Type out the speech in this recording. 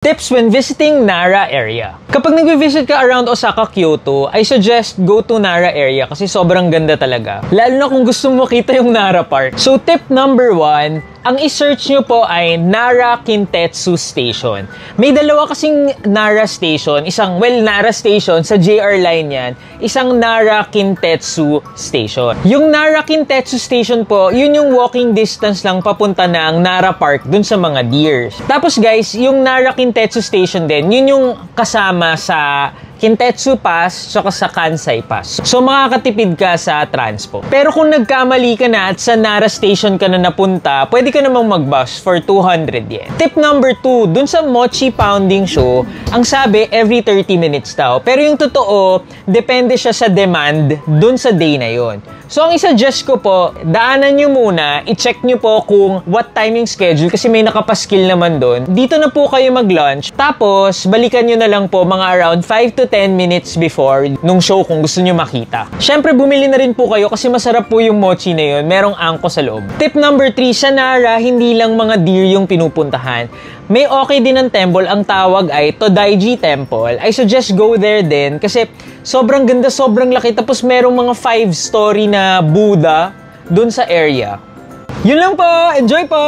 Tips when visiting Nara area. Kapag nag-visit ka around Osaka, Kyoto, I suggest go to Nara area kasi sobrang ganda talaga. Lalo na kung gusto mo makita yung Nara Park. So tip number 1, ang i-search nyo po ay Nara Kintetsu Station. May dalawa kasing Nara Station. Nara Station sa JR line yan. Isang Nara Kintetsu Station. Yung Nara Kintetsu Station po, yun yung walking distance lang papunta na ang Nara Park dun sa mga deers. Tapos guys, yung Nara Kintetsu Station din, yun yung kasama sa Kintetsu Pass tsaka sa Kansai Pass. So makakatipid ka sa transpo. Pero kung nagkamali ka na at sa Nara Station ka na napunta, pwede ka namang mag-bus for 200 yen. Tip number 2, dun sa Mochi Pounding Show, ang sabi every 30 minutes daw. Pero yung totoo, depende siya sa demand dun sa day na yon. So ang i-suggest ko po, daanan nyo muna, i-check nyo po kung what timing schedule kasi may nakapaskil naman dun. Dito na po kayo mag-lunch, tapos balikan nyo na lang po mga around 5 to 10 minutes before nung show kung gusto nyo makita. Syempre, bumili na rin po kayo kasi masarap po yung mochi na yun. Merong angko sa loob. Tip number 3, sa Nara, hindi lang mga deer yung pinupuntahan. May okay din ng temple, ang tawag ay Todaiji Temple. I suggest go there din kasi sobrang ganda, sobrang laki. Tapos merong mga 5-story na Buddha dun sa area. Yun lang po! Enjoy po!